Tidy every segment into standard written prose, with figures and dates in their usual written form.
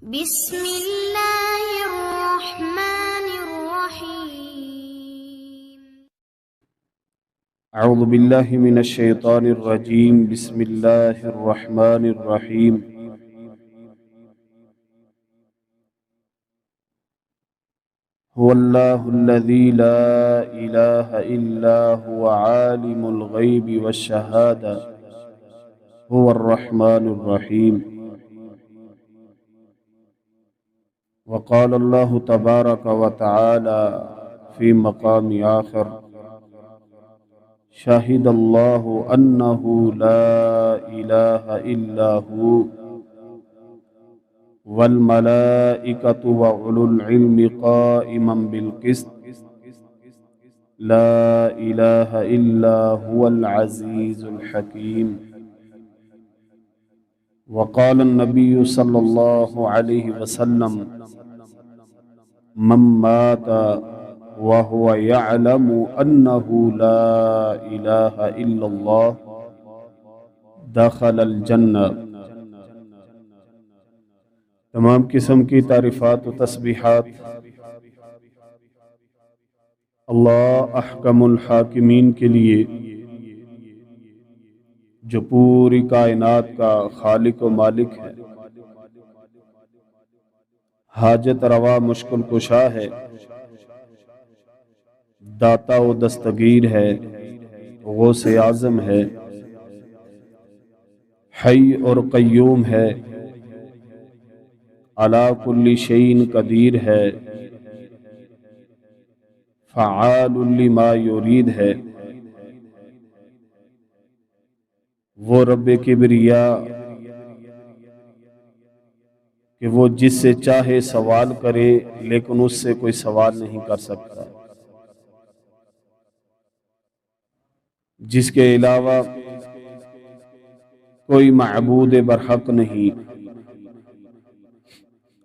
بسم اللہ الرحمن الرحیم۔ اعوذ باللہ من الشیطان الرجیم، بسم اللہ الرحمن الرحیم۔ هو اللہ الذی لا الہ الا هو عالم الغیب والشہادہ هو الرحمن الرحیم۔ وقال اللہ تبارک وتعالی فی مقام آخر، شاہد اللہ انہ لا الہ الا ہو والملائکۃ وأولو العلم قائما بالقسط لا الہ الا هو العزیز الحکیم۔ وقال النبی صلی اللہ علیہ وسلم، من مات وهو يعلم أنه لا إله إلا الله دخل الجنہ۔ تمام قسم کی تعریفات و تسبیحات اللہ احکم الحاکمین کے لیے، جو پوری کائنات کا خالق و مالک ہے، حاجت روا مشکل کشا ہے، داتا و دستگیر ہے، غوث اعظم ہے، حی اور قیوم ہے، علی کل شیء قدیر ہے، فعال لما یرید ہے۔ وہ رب کبریا کہ وہ جس سے چاہے سوال کرے، لیکن اس سے کوئی سوال نہیں کر سکتا، جس کے علاوہ کوئی معبود برحق نہیں۔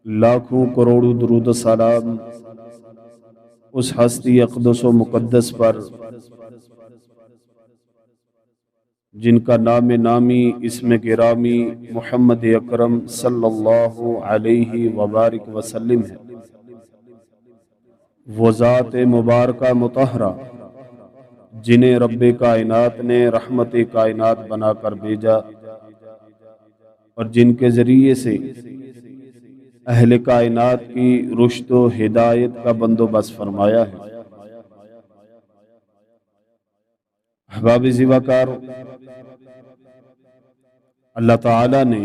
لاکھوں کروڑوں درود و سلام اس ہستی اقدس و مقدس پر، جن کا نام نامی اسم گرامی محمد اکرم صلی اللہ علیہ وبارک وسلم ہے۔ وہ ذات مبارکہ مطہرہ جنہیں رب کائنات نے رحمت کائنات بنا کر بھیجا، اور جن کے ذریعے سے اہل کائنات کی رشد و ہدایت کا بندوبست فرمایا ہے۔ احباب زیوکار، اللہ تعالی نے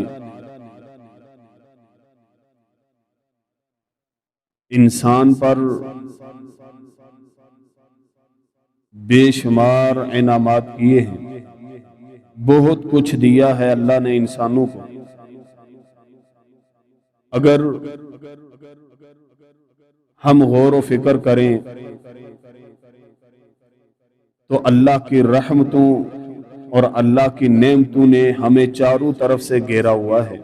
انسان پر بے شمار انعامات کیے ہیں، بہت کچھ دیا ہے اللہ نے انسانوں کو۔ اگر ہم غور و فکر کریں تو اللہ کی رحمتوں اور اللہ کی نعمتوں نے ہمیں چاروں طرف سے گھیرا ہوا ہے۔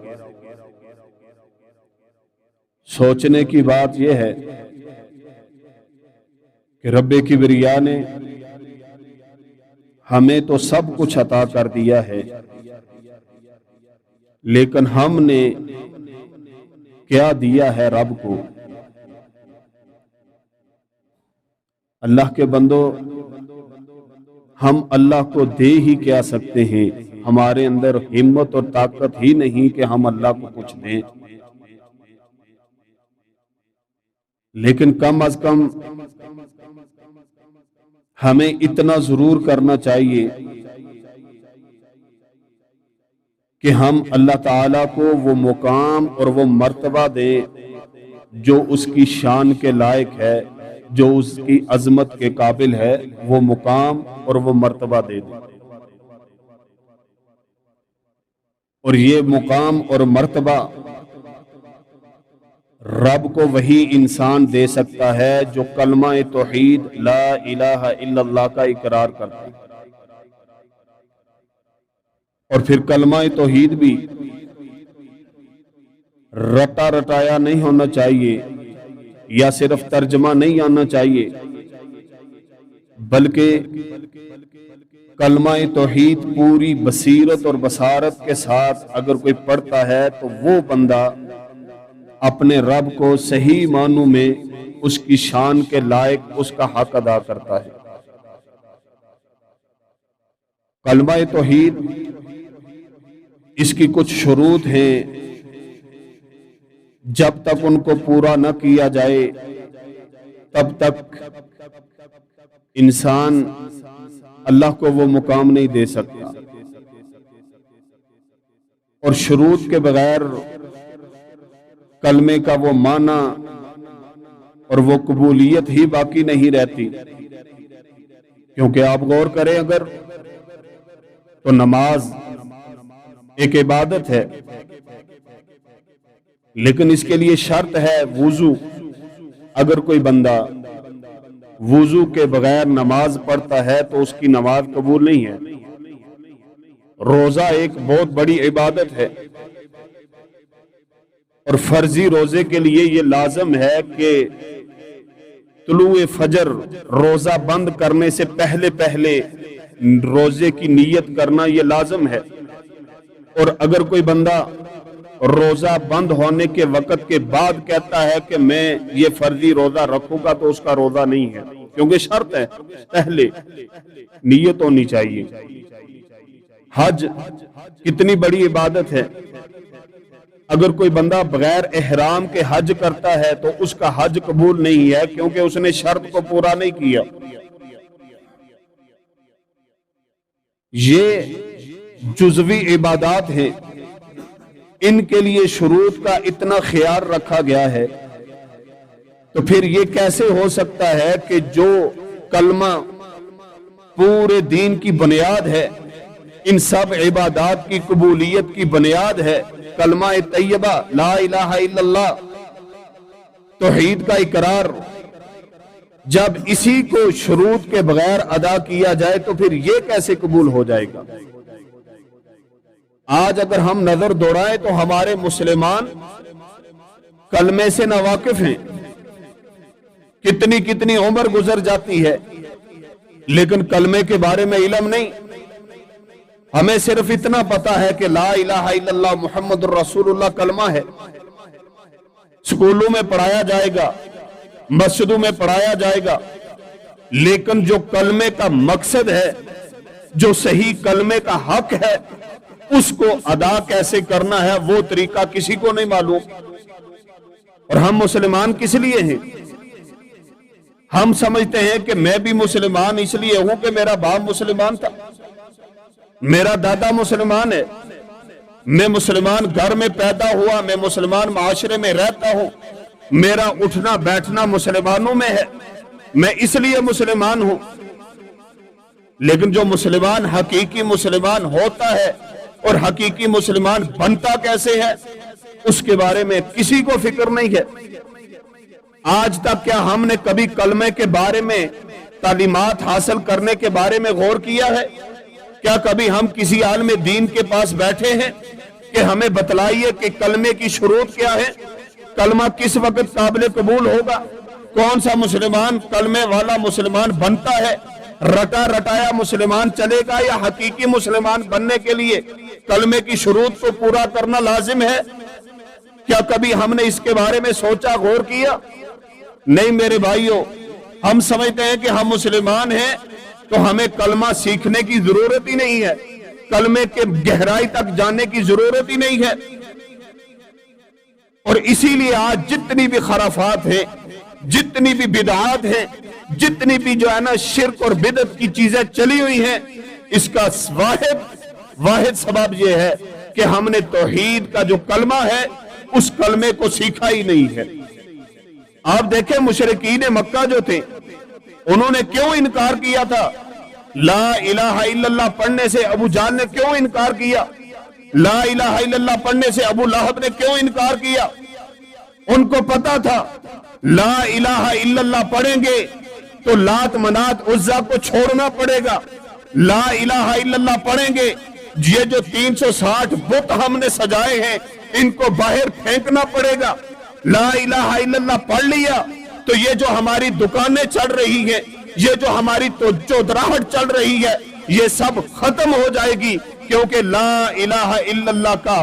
سوچنے کی بات یہ ہے کہ رب کبریا نے ہمیں تو سب کچھ عطا کر دیا ہے، لیکن ہم نے کیا دیا ہے رب کو؟ اللہ کے بندو، ہم اللہ کو دے ہی کیا سکتے ہیں؟ ہمارے اندر ہمت اور طاقت ہی نہیں کہ ہم اللہ کو کچھ دیں، لیکن کم از کم ہمیں اتنا ضرور کرنا چاہیے کہ ہم اللہ تعالیٰ کو وہ مقام اور وہ مرتبہ دیں جو اس کی شان کے لائق ہے، جو اس کی عظمت کے قابل ہے، وہ مقام اور وہ مرتبہ دے دیں۔ اور یہ مقام اور مرتبہ رب کو وہی انسان دے سکتا ہے جو کلمہ توحید لا الہ الا اللہ کا اقرار کرتا ہے۔ اور پھر کلمہ توحید بھی رٹا رٹایا نہیں ہونا چاہیے، یا صرف ترجمہ نہیں آنا چاہیے، بلکہ کلمہ توحید پوری بصیرت اور بصارت کے ساتھ اگر کوئی پڑھتا ہے تو وہ بندہ اپنے رب کو صحیح معنوں میں اس کی شان کے لائق اس کا حق ادا کرتا ہے۔ کلمہ توحید اس کی کچھ شروط ہیں، جب تک ان کو پورا نہ کیا جائے تب تک انسان اللہ کو وہ مقام نہیں دے سکتا، اور شروط کے بغیر کلمے کا وہ معنی اور وہ قبولیت ہی باقی نہیں رہتی۔ کیونکہ آپ غور کریں اگر تو نماز ایک عبادت ہے، لیکن اس کے لیے شرط ہے وضو۔ اگر کوئی بندہ وضو کے بغیر نماز پڑھتا ہے تو اس کی نماز قبول نہیں ہے۔ روزہ ایک بہت بڑی عبادت ہے، اور فرضی روزے کے لیے یہ لازم ہے کہ طلوع فجر روزہ بند کرنے سے پہلے روزے کی نیت کرنا یہ لازم ہے۔ اور اگر کوئی بندہ روزہ بند ہونے کے وقت کے بعد کہتا ہے کہ میں یہ فرضی روزہ رکھوں گا تو اس کا روزہ نہیں ہے، کیونکہ شرط ہے پہلے نیت ہونی چاہیے۔ حج کتنی بڑی عبادت ہے، اگر کوئی بندہ بغیر احرام کے حج کرتا ہے تو اس کا حج قبول نہیں ہے، کیونکہ اس نے شرط کو پورا نہیں کیا۔ یہ جزوی عبادات ہیں، ان کے لیے شروط کا اتنا خیال رکھا گیا ہے، تو پھر یہ کیسے ہو سکتا ہے کہ جو کلمہ پورے دین کی بنیاد ہے، ان سب عبادات کی قبولیت کی بنیاد ہے، کلمہ طیبہ لا الہ الا اللہ، توحید کا اقرار، جب اسی کو شروط کے بغیر ادا کیا جائے تو پھر یہ کیسے قبول ہو جائے گا؟ آج اگر ہم نظر دوڑائیں تو ہمارے مسلمان کلمے سے ناواقف ہیں، کتنی عمر گزر جاتی ہے لیکن کلمے کے بارے میں علم نہیں۔ ہمیں صرف اتنا پتا ہے کہ لا الہ الا اللہ محمد الرسول اللہ کلمہ ہے، سکولوں میں پڑھایا جائے گا، مسجدوں میں پڑھایا جائے گا، لیکن جو کلمے کا مقصد ہے، جو صحیح کلمے کا حق ہے، اس کو ادا کیسے کرنا ہے وہ طریقہ کسی کو نہیں معلوم۔ اور ہم مسلمان کس لیے ہیں؟ ہم سمجھتے ہیں کہ میں بھی مسلمان اس لیے ہوں کہ میرا باپ مسلمان تھا، میرا دادا مسلمان ہے، میں مسلمان گھر میں پیدا ہوا، میں مسلمان معاشرے میں رہتا ہوں، میرا اٹھنا بیٹھنا مسلمانوں میں ہے، میں اس لیے مسلمان ہوں۔ لیکن جو مسلمان حقیقی مسلمان ہوتا ہے اور حقیقی مسلمان بنتا کیسے ہے، اس کے بارے میں کسی کو فکر نہیں ہے۔ آج تک کیا ہم نے کبھی کلمے کے بارے میں تعلیمات حاصل کرنے کے بارے میں غور کیا ہے؟ کیا کبھی ہم کسی عالم دین کے پاس بیٹھے ہیں کہ ہمیں بتلائیے کہ کلمے کی شروط کیا ہے، کلمہ کس وقت قابل قبول ہوگا، کون سا مسلمان کلمے والا مسلمان بنتا ہے، رٹا رٹایا مسلمان چلے گا، یا حقیقی مسلمان بننے کے لیے کلمے کی شروط کو پورا کرنا لازم ہے؟ کیا کبھی ہم نے اس کے بارے میں سوچا، غور کیا؟ نہیں میرے بھائیوں، ہم سمجھتے ہیں کہ ہم مسلمان ہیں تو ہمیں کلمہ سیکھنے کی ضرورت ہی نہیں ہے، کلمے کے گہرائی تک جاننے کی ضرورت ہی نہیں ہے۔ اور اسی لیے آج جتنی بھی خرافات ہیں، جتنی بھی بدعات ہیں، جتنی بھی جو ہے نا شرک اور بدعت کی چیزیں چلی ہوئی ہیں، اس کا واحد سبب یہ ہے کہ ہم نے توحید کا جو کلمہ ہے اس کلمے کو سیکھا ہی نہیں ہے۔ آپ دیکھیں مشرکین مکہ جو تھے، انہوں نے کیوں انکار کیا تھا؟ لا الہ الا اللہ پڑھنے سے ابو جہل نے کیوں انکار کیا؟ لا الہ الا اللہ پڑھنے سے ابو لہب نے کیوں انکار کیا؟ ان کو پتا تھا لا الہ الا اللہ پڑھیں گے تو لات منات عزا کو چھوڑنا پڑے گا، لا الہ الا اللہ پڑھیں گے یہ جو 360 بت ہم نے سجائے ہیں ان کو باہر پھینکنا پڑے گا، لا الہ الا اللہ پڑھ لیا تو یہ جو ہماری دکانیں چل رہی ہیں، یہ جو ہماری چودراہٹ چل رہی ہے، یہ سب ختم ہو جائے گی، کیونکہ لا الہ الا اللہ کا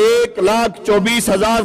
1,24,000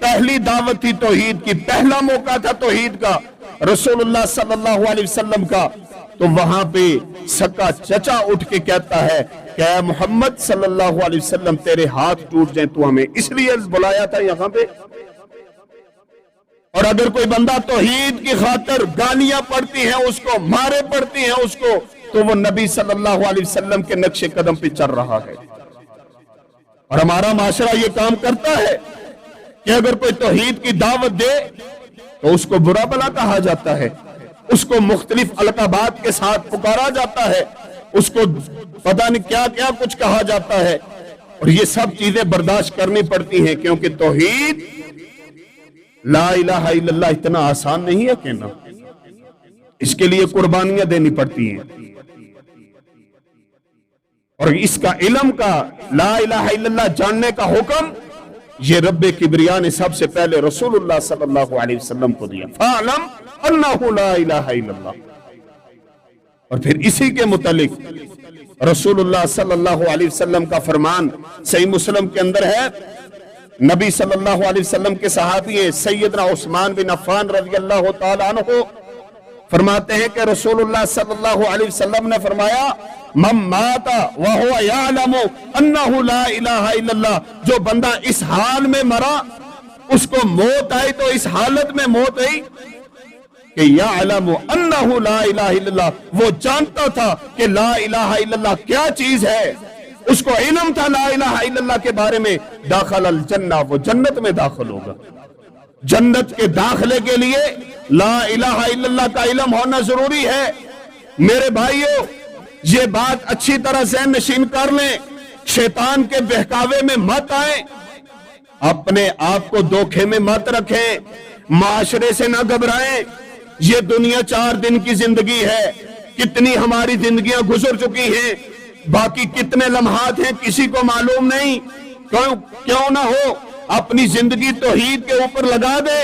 پہلی دعوت تھی توحید کی، پہلا موقع تھا توحید کا رسول اللہ صلی اللہ علیہ وسلم کا، تو وہاں پہ سکا چچا اٹھ کے کہتا ہے کہ اے محمد صلی اللہ علیہ وسلم تیرے ہاتھ ٹوٹ جائیں، تو ہمیں اس لیے بلایا تھا یہاں پہ۔ اور اگر کوئی بندہ توحید کی خاطر گالیاں پڑتی ہیں اس کو، مارے پڑتی ہیں اس کو، تو وہ نبی صلی اللہ علیہ وسلم کے نقش قدم پہ چل رہا ہے۔ اور ہمارا معاشرہ یہ کام کرتا ہے کہ اگر کوئی توحید کی دعوت دے تو اس کو برا بلا کہا جاتا ہے، اس کو مختلف القابات کے ساتھ پکارا جاتا ہے، اس کو پتہ نہیں کیا کیا کچھ کہا جاتا ہے، اور یہ سب چیزیں برداشت کرنی پڑتی ہیں، کیونکہ توحید لا الہ الا اللہ اتنا آسان نہیں ہے کہنا، اس کے لیے قربانیاں دینی پڑتی ہیں۔ اور اس کا علم کا، لا الہ الا اللہ جاننے کا حکم یہ رب کبریا نے سب سے پہلے رسول اللہ صلی اللہ علیہ وسلم کو دیا، فَاعْلَمْ أَنَّهُ لَا إِلَهَ إِلَّا اللَّهُ۔ اور پھر اسی کے متعلق رسول اللہ صلی اللہ علیہ وسلم کا فرمان صحیح مسلم کے اندر ہے، نبی صلی اللہ علیہ وسلم کے صحابی سیدنا عثمان بن عفان رضی اللہ تعالیٰ عنہ فرماتے ہیں کہ رسول اللہ صلی اللہ علیہ وسلم نے فرمایا، من مات وهو يعلم انه لا الہ الا اللہ، جو بندہ اس حال میں مرا، اس کو موت آئی تو اس حالت میں موت آئی کہ یعلم انه لا الہ الا اللہ، وہ جانتا تھا کہ لا الہ الا اللہ کیا چیز ہے، اس کو علم تھا لا الہ الا اللہ کے بارے میں، داخل الجنہ، وہ جنت میں داخل ہوگا۔ جنت کے داخلے کے لیے لا الہ الا اللہ کا علم ہونا ضروری ہے۔ میرے بھائیوں، یہ بات اچھی طرح ذہن نشین کر لیں، شیطان کے بہکاوے میں مت آئیں، اپنے آپ کو دھوکے میں مت رکھیں، معاشرے سے نہ گھبرائیں۔ یہ دنیا 4 دن کی زندگی ہے، کتنی ہماری زندگیاں گزر چکی ہیں، باقی کتنے لمحات ہیں کسی کو معلوم نہیں۔ کیوں نہ ہو اپنی زندگی توحید کے اوپر لگا دے،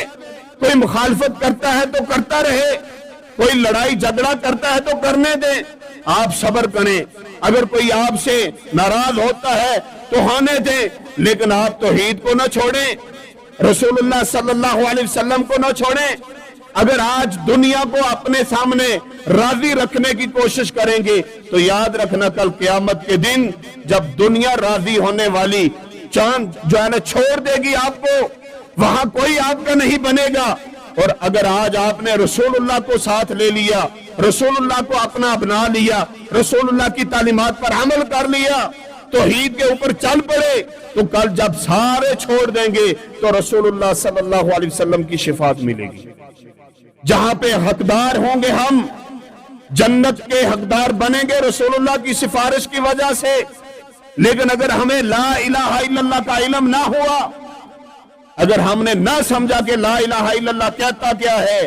کوئی مخالفت کرتا ہے تو کرتا رہے، کوئی لڑائی جھگڑا کرتا ہے تو کرنے دیں، آپ صبر کریں، اگر کوئی آپ سے ناراض ہوتا ہے تو ہونے دیں، لیکن آپ توحید کو نہ چھوڑیں، رسول اللہ صلی اللہ علیہ وسلم کو نہ چھوڑیں۔ اگر آج دنیا کو اپنے سامنے راضی رکھنے کی کوشش کریں گے تو یاد رکھنا کل قیامت کے دن جب دنیا راضی ہونے والی چاند جو ہے نا چھوڑ دے گی آپ کو، وہاں کوئی آپ کا نہیں بنے گا۔ اور اگر آج آپ نے رسول اللہ کو ساتھ لے لیا، رسول اللہ کو اپنا اپنا لیا، رسول اللہ کی تعلیمات پر عمل کر لیا، توحید کے اوپر چل پڑے، تو کل جب سارے چھوڑ دیں گے تو رسول اللہ صلی اللہ علیہ وسلم کی شفاعت ملے گی۔ جہاں پہ حقدار ہوں گے، ہم جنت کے حقدار بنیں گے رسول اللہ کی سفارش کی وجہ سے۔ لیکن اگر ہمیں لا الہ الا اللہ کا علم نہ ہوا، اگر ہم نے نہ سمجھا کہ لا الہ الا اللہ کہتا کیا ہے،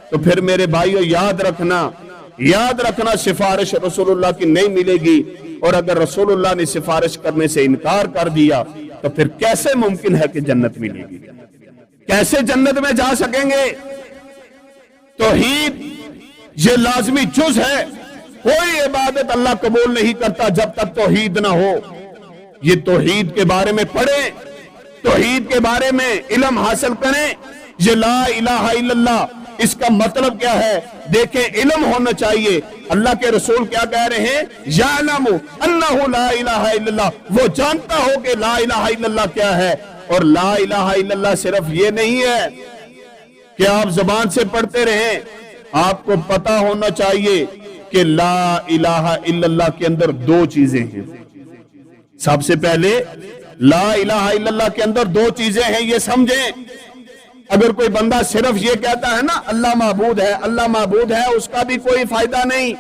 تو پھر میرے بھائیو یاد رکھنا سفارش رسول اللہ کی نہیں ملے گی۔ اور اگر رسول اللہ نے سفارش کرنے سے انکار کر دیا تو پھر کیسے ممکن ہے کہ جنت ملے گی؟ کیسے جنت میں جا سکیں گے؟ توحید یہ لازمی جز ہے، کوئی عبادت اللہ قبول نہیں کرتا جب تک توحید نہ ہو۔ یہ توحید کے بارے میں پڑھیں، توحید کے بارے میں علم حاصل کریں۔ یہ لا الہ الا اللہ اس کا مطلب کیا ہے دیکھیں، علم ہونا چاہیے۔ اللہ کے رسول کیا کہہ رہے ہیں؟ یعلم انہ لا الہ الا اللہ، وہ جانتا ہو کہ لا الہ الا اللہ کیا ہے۔ اور لا الہ الا اللہ صرف یہ نہیں ہے کہ آپ زبان سے پڑھتے رہیں، آپ کو پتا ہونا چاہیے کہ لا الہ الا اللہ کے اندر 2 چیزیں ہیں۔ سب سے پہلے لا الہ الا اللہ کے اندر 2 چیزیں ہیں، یہ سمجھیں۔ اگر کوئی بندہ صرف یہ کہتا ہے نا اللہ معبود ہے، اللہ معبود ہے، اس کا بھی کوئی فائدہ نہیں۔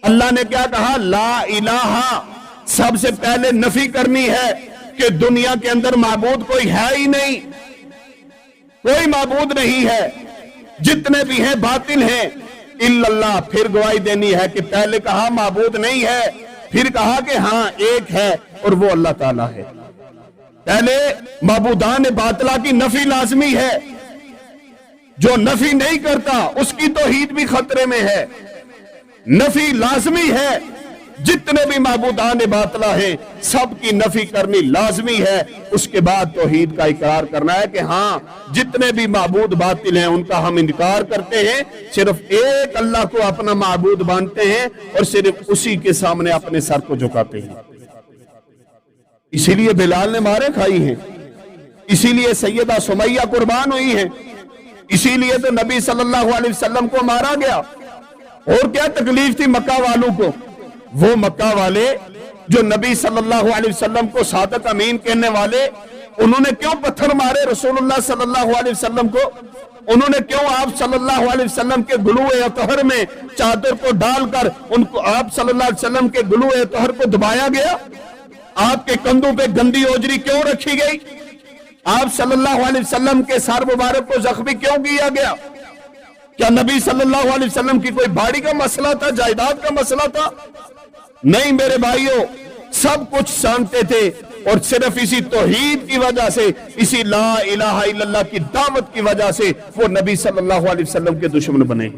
اللہ نے کیا کہا؟ لا الہ، سب سے پہلے نفی کرنی ہے کہ دنیا کے اندر معبود کوئی ہے ہی نہیں، کوئی معبود نہیں ہے، جتنے بھی ہیں باطل ہیں الا اللہ۔ پھر گواہی دینی ہے کہ پہلے کہا معبود نہیں ہے، پھر کہا کہ ہاں ایک ہے اور وہ اللہ تعالیٰ ہے۔ پہلے معبودان باطلہ کی نفی لازمی ہے، جو نفی نہیں کرتا اس کی توحید بھی خطرے میں ہے۔ نفی لازمی ہے، جتنے بھی معبودان باطلا ہیں سب کی نفی کرنی لازمی ہے. اس کے بعد توحید کا اقرار کرنا ہے کہ ہاں جتنے بھی معبود باطل ہیں ان کا ہم انکار کرتے ہیں, صرف ایک اللہ کو اپنا معبود مانتے ہیں اور صرف اسی کے سامنے اپنے سر کو جھکاتے ہیں. اسی لیے بلال نے مارے کھائی ہیں, اسی لیے سیدہ سمیہ قربان ہوئی ہیں, اسی لیے تو نبی صلی اللہ علیہ وسلم کو مارا گیا. اور کیا تکلیف تھی مکہ والوں کو؟ وہ مکہ والے جو نبی صلی اللہ علیہ وسلم کو صادق امین کہنے والے, انہوں نے کیوں پتھر مارے رسول اللہ صلی اللہ علیہ وسلم کو؟ انہوں نے کیوں آپ صلی اللہ علیہ وسلم کے گلوئے اطہر میں چادر کو ڈال کر ان کو آپ صلی اللہ علیہ وسلم کے گلوئے اطہر کو دبایا گیا؟ آپ کے کندھوں پہ گندی اوجری کیوں رکھی گئی؟ آپ صلی اللہ علیہ وسلم کے سر مبارک کو زخمی کیوں کیا گیا؟ کیا نبی صلی اللہ علیہ وسلم کی کوئی باڑی کا مسئلہ تھا, جائیداد کا مسئلہ تھا؟ نہیں میرے بھائیوں, سب کچھ جانتے تھے اور صرف اسی توحید کی وجہ سے, اسی لا الہ الا اللہ کی دعوت کی وجہ سے وہ نبی صلی اللہ علیہ وسلم کے دشمن بنے.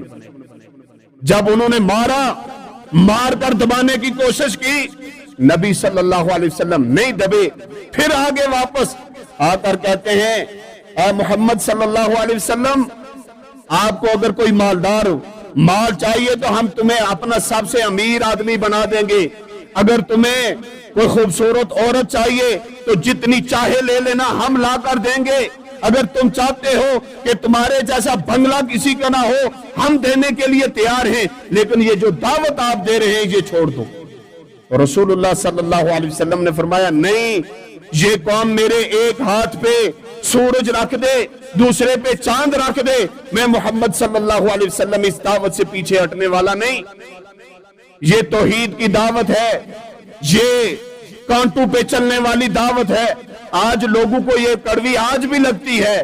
جب انہوں نے مار کر دبانے کی کوشش کی, نبی صلی اللہ علیہ وسلم نہیں دبے, پھر آگے واپس آ کر کہتے ہیں اے محمد صلی اللہ علیہ وسلم, آپ کو اگر کوئی مالدار مال چاہیے تو ہم تمہیں اپنا سب سے امیر آدمی بنا دیں گے, اگر تمہیں کوئی خوبصورت عورت چاہیے تو جتنی چاہے لے لینا, ہم لا کر دیں گے, اگر تم چاہتے ہو کہ تمہارے جیسا بنگلہ کسی کا نہ ہو, ہم دینے کے لیے تیار ہیں, لیکن یہ جو دعوت آپ دے رہے ہیں یہ چھوڑ دو. اور رسول اللہ صلی اللہ علیہ وسلم نے فرمایا نہیں, یہ قوم میرے ایک ہاتھ پہ سورج رکھ دے, دوسرے پہ چاند رکھ دے, میں محمد صلی اللہ علیہ وسلم اس دعوت سے پیچھے ہٹنے والا نہیں. یہ توحید کی دعوت ہے, یہ کانٹوں پہ چلنے والی دعوت ہے. آج لوگوں کو یہ کڑوی آج بھی لگتی ہے,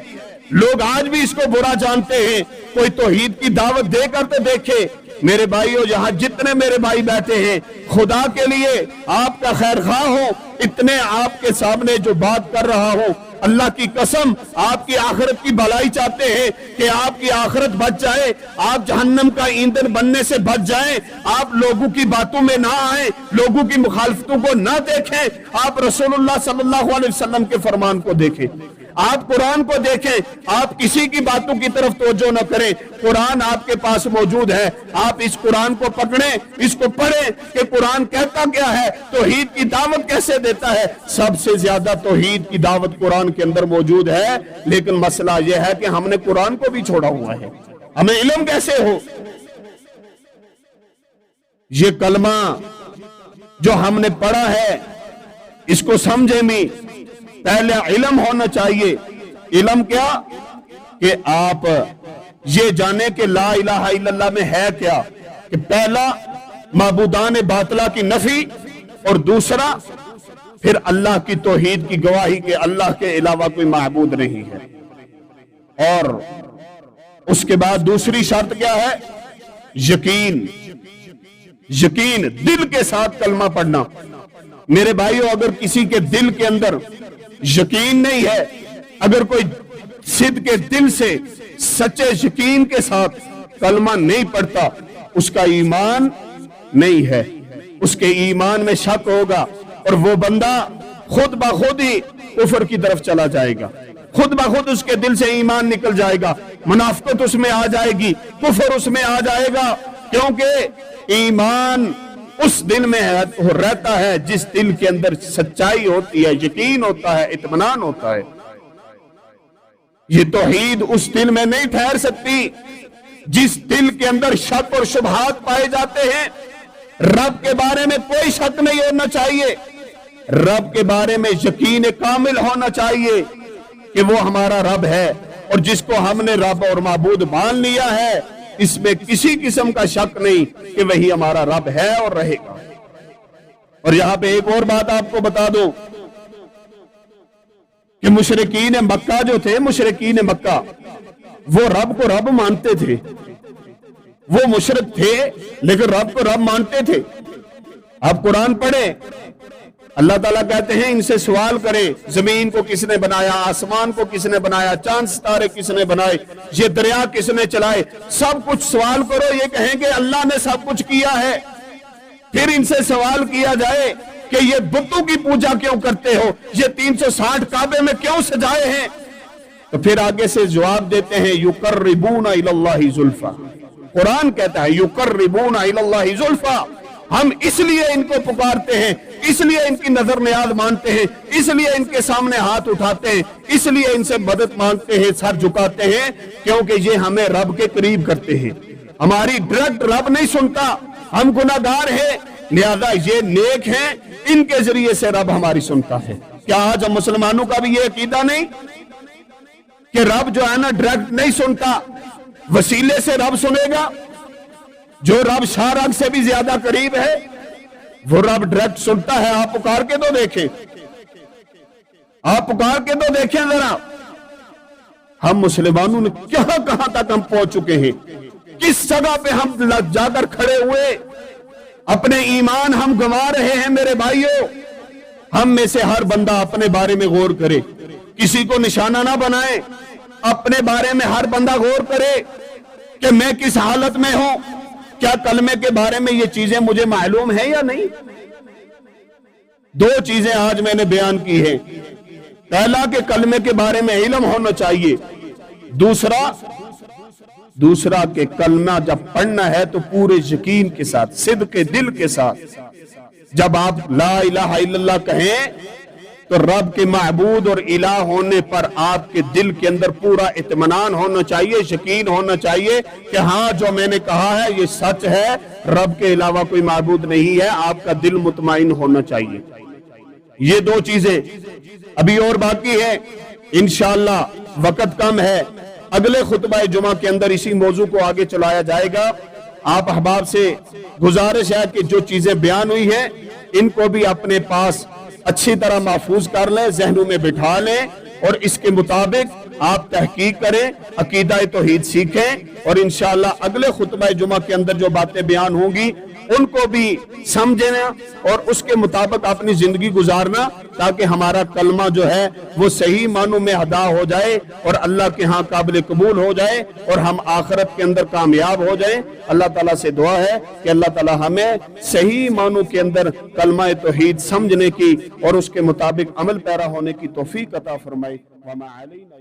لوگ آج بھی اس کو برا جانتے ہیں. کوئی توحید کی دعوت دے کر تو دیکھے. میرے بھائیو, یہاں جتنے میرے بھائی بیٹھے ہیں, خدا کے لیے آپ کا خیر خواہ ہوں, اتنے آپ کے سامنے جو بات کر رہا ہوں, اللہ کی قسم آپ کی آخرت کی بھلائی چاہتے ہیں کہ آپ کی آخرت بچ جائے, آپ جہنم کا ایندھن بننے سے بچ جائیں, آپ لوگوں کی باتوں میں نہ آئیں, لوگوں کی مخالفتوں کو نہ دیکھیں, آپ رسول اللہ صلی اللہ علیہ وسلم کے فرمان کو دیکھیں, آپ قرآن کو دیکھیں, آپ کسی کی باتوں کی طرف توجہ نہ کریں. قرآن آپ کے پاس موجود ہے, آپ اس قرآن کو پکڑیں, اس کو پڑھیں کہ قرآن کہتا کیا ہے, توحید کی دعوت کیسے دیتا ہے. سب سے زیادہ توحید کی دعوت قرآن کے اندر موجود ہے, لیکن مسئلہ یہ ہے کہ ہم نے قرآن کو بھی چھوڑا ہوا ہے. ہمیں علم کیسے ہو؟ یہ کلمہ جو ہم نے پڑھا ہے اس کو سمجھیں بھی پہلے علم ہونا چاہیے. علم کیا؟ کہ آپ یہ جانیں کہ لا الہ الا اللہ میں ہے کیا, کہ پہلا معبودان باطلہ کی نفی, اور دوسرا پھر اللہ کی توحید کی گواہی کہ اللہ کے علاوہ کوئی معبود نہیں ہے. اور اس کے بعد دوسری شرط کیا ہے؟ یقین. یقین, دل کے ساتھ کلمہ پڑھنا. میرے بھائیو, اگر کسی کے دل کے اندر یقین نہیں ہے, اگر کوئی صدق کے دل سے سچے یقین کے ساتھ کلمہ نہیں پڑھتا, اس کا ایمان نہیں ہے, اس کے ایمان میں شک ہوگا, اور وہ بندہ خود بخود ہی کفر کی طرف چلا جائے گا, خود بخود اس کے دل سے ایمان نکل جائے گا, منافقت اس میں آ جائے گی, کفر اس میں آ جائے گا, کیونکہ ایمان اس دل میں رہتا ہے جس دل کے اندر سچائی ہوتی ہے, یقین ہوتا ہے, اطمینان ہوتا ہے. یہ توحید اس دل میں نہیں ٹھہر سکتی جس دل کے اندر شک اور شبہات پائے جاتے ہیں. رب کے بارے میں کوئی شک نہیں ہونا چاہیے, رب کے بارے میں یقین کامل ہونا چاہیے کہ وہ ہمارا رب ہے, اور جس کو ہم نے رب اور معبود مان لیا ہے اس میں کسی قسم کا شک نہیں کہ وہی ہمارا رب ہے اور رہے گا. اور یہاں پہ ایک اور بات آپ کو بتا دوں کہ مشرکین مکہ جو تھے, مشرکین مکہ وہ رب کو رب مانتے تھے, وہ مشرک تھے لیکن رب کو رب مانتے تھے. آپ قرآن پڑھیں, اللہ تعالیٰ کہتے ہیں ان سے سوال کرے, زمین کو کس نے بنایا, آسمان کو کس نے بنایا, چاند ستارے کس نے بنائے, یہ دریا کس نے چلائے, سب کچھ سوال کرو, یہ کہیں گے اللہ نے سب کچھ کیا ہے. پھر ان سے سوال کیا جائے کہ یہ بتوں کی پوجا کیوں کرتے ہو، یہ 360 کعبے میں کیوں سجائے ہیں، تو پھر آگے سے جواب دیتے ہیں یقربون الی اللہ زلفا۔ قرآن کہتا ہے یقربون الی اللہ زلفا، ہم اس لیے ان کو پکارتے ہیں، اس لیے ان کی نظر نیاز مانتے ہیں، اس لیے ان کے سامنے ہاتھ اٹھاتے ہیں، اس لیے ان سے مدد مانگتے ہیں، سر جھکاتے ہیں، کیونکہ یہ ہمیں رب کے قریب کرتے ہیں۔ ہماری ڈائریکٹ رب نہیں سنتا، ہم گناہگار ہیں، لہذا یہ نیک ہیں، ان کے ذریعے سے رب ہماری سنتا ہے۔ کیا آج ہم مسلمانوں کا بھی یہ عقیدہ نہیں کہ رب جو ہے نا ڈائریکٹ نہیں سنتا، وسیلے سے رب سنے گا؟ جو رب شارگ سے بھی زیادہ قریب ہے وہ رب ڈائریکٹ سنتا ہے۔ آپ پکار کے تو دیکھیں، آپ پکار کے تو دیکھیں ذرا، ہم مسلمانوں نے کہاں کہاں تک ہم پہنچ چکے ہیں، کس جگہ پہ ہم جا کر کھڑے ہوئے، اپنے ایمان ہم گنوا رہے ہیں۔ میرے بھائیوں، ہم میں سے ہر بندہ اپنے بارے میں غور کرے، کسی کو نشانہ نہ بنائے، اپنے بارے میں ہر بندہ غور کرے کہ میں کس حالت میں ہوں، کیا کلمے کے بارے میں یہ چیزیں مجھے معلوم ہیں یا نہیں۔ دو چیزیں آج میں نے بیان کی ہیں، پہلا کہ کلمے کے بارے میں علم ہونا چاہیے، دوسرا کہ کلمہ جب پڑھنا ہے تو پورے یقین کے ساتھ، صدق کے دل کے ساتھ۔ جب آپ لا الہ الا اللہ کہیں تو رب کے معبود اور الہ ہونے پر آپ کے دل کے اندر پورا اطمینان ہونا چاہیے، یقین ہونا چاہیے کہ ہاں جو میں نے کہا ہے یہ سچ ہے، رب کے علاوہ کوئی معبود نہیں ہے، آپ کا دل مطمئن ہونا چاہیے۔ یہ دو چیزیں ابھی اور باقی ہے، انشاءاللہ وقت کم ہے، اگلے خطبہ جمعہ کے اندر اسی موضوع کو آگے چلایا جائے گا۔ آپ احباب سے گزارش ہے کہ جو چیزیں بیان ہوئی ہیں ان کو بھی اپنے پاس اچھی طرح محفوظ کر لیں، ذہنوں میں بٹھا لیں، اور اس کے مطابق آپ تحقیق کریں، عقیدہ توحید سیکھیں، اور انشاءاللہ اگلے خطبہ جمعہ کے اندر جو باتیں بیان ہوں گی ان کو بھی سمجھنا اور اس کے مطابق اپنی زندگی گزارنا، تاکہ ہمارا کلمہ جو ہے وہ صحیح معنوں میں ادا ہو جائے اور اللہ کے ہاں قابل قبول ہو جائے اور ہم آخرت کے اندر کامیاب ہو جائیں۔ اللہ تعالیٰ سے دعا ہے کہ اللہ تعالیٰ ہمیں صحیح معنوں کے اندر کلمہ توحید سمجھنے کی اور اس کے مطابق عمل پیرا ہونے کی توفیق عطا فرمائے۔ وما علینا